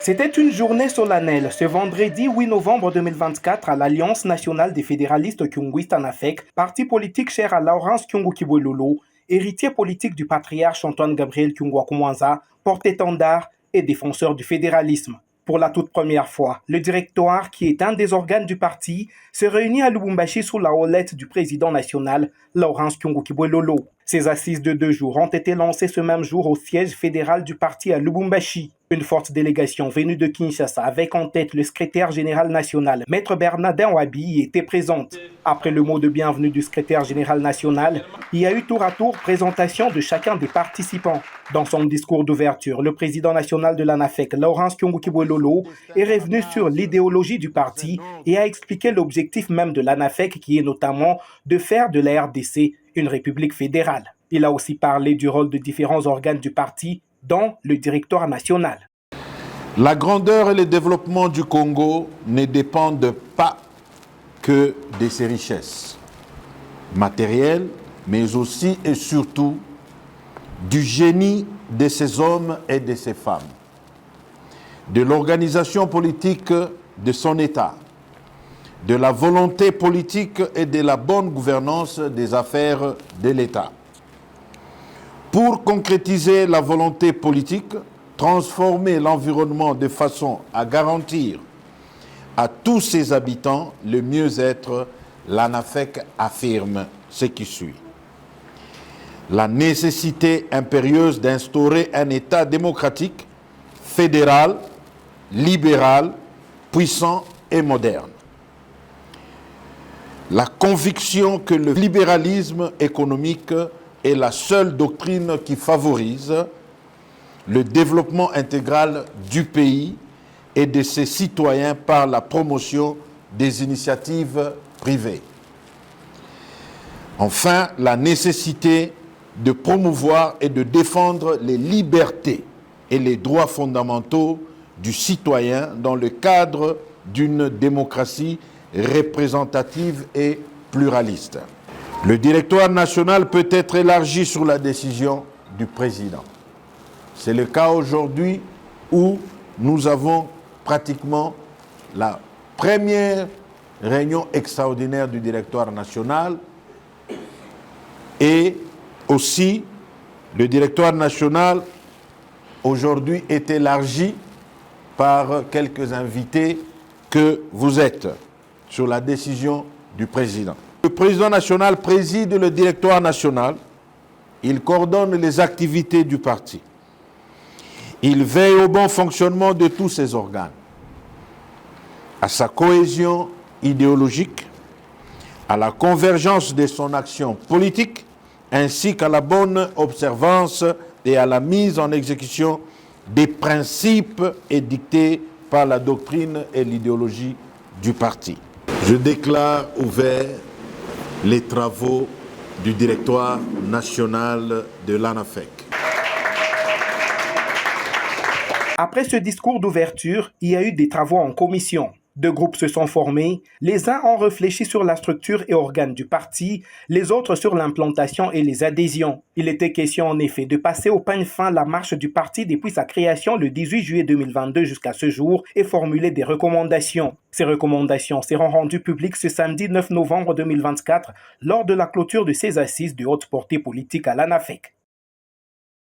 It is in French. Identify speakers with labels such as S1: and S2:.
S1: C'était une journée solennelle ce vendredi 8 novembre 2024 à l'Alliance nationale des fédéralistes Kyunguistes ANAFEC, parti politique cher à Laurence Kyungu Kibwelolo, héritier politique du patriarche Antoine Gabriel Kyungu Koumanza, porte-étendard et défenseur du fédéralisme. Pour la toute première fois, le directoire, qui est un des organes du parti, se réunit à Lubumbashi sous la houlette du président national, Laurence Kyungu Kibwelolo. Ces assises de 2 jours ont été lancées ce même jour au siège fédéral du parti à Lubumbashi. Une forte délégation venue de Kinshasa avec en tête le secrétaire général national, Maître Bernardin Wabi, était présente. Après le mot de bienvenue du secrétaire général national, il y a eu tour à tour présentation de chacun des participants. Dans son discours d'ouverture, le président national de l'ANAFEC, Laurence Kyungu Kibwelolo, est revenu sur l'idéologie du parti et a expliqué l'objectif même de l'ANAFEC, qui est notamment de faire de la RDC une république fédérale. Il a aussi parlé du rôle de différents organes du parti, dont le directoire national.
S2: La grandeur et le développement du Congo ne dépendent pas que de ses richesses matérielles, mais aussi et surtout du génie de ses hommes et de ses femmes, de l'organisation politique de son État, de la volonté politique et de la bonne gouvernance des affaires de l'État. Pour concrétiser la volonté politique, transformer l'environnement de façon à garantir à tous ses habitants le mieux-être, l'ANAFEC affirme ce qui suit. La nécessité impérieuse d'instaurer un État démocratique, fédéral, libéral, puissant et moderne. La conviction que le libéralisme économique est la seule doctrine qui favorise le développement intégral du pays et de ses citoyens par la promotion des initiatives privées. Enfin, la nécessité de promouvoir et de défendre les libertés et les droits fondamentaux du citoyen dans le cadre d'une démocratie représentative et pluraliste. Le directoire national peut être élargi sur la décision du président. C'est le cas aujourd'hui où nous avons pratiquement la première réunion extraordinaire du directoire national et aussi le directoire national aujourd'hui est élargi par quelques invités que vous êtes sur la décision du président. Le président national préside le directoire national, il coordonne les activités du parti. Il veille au bon fonctionnement de tous ses organes, à sa cohésion idéologique, à la convergence de son action politique, ainsi qu'à la bonne observance et à la mise en exécution des principes édictés par la doctrine et l'idéologie du parti. Je déclare ouverts les travaux du directoire national de l'ANAFEC.
S1: Après ce discours d'ouverture, il y a eu des travaux en commission. 2 groupes se sont formés. Les uns ont réfléchi sur la structure et organes du parti, les autres sur l'implantation et les adhésions. Il était question en effet de passer au peigne fin la marche du parti depuis sa création le 18 juillet 2022 jusqu'à ce jour et formuler des recommandations. Ces recommandations seront rendues publiques ce samedi 9 novembre 2024 lors de la clôture de ces assises de haute portée politique à l'ANAFEC.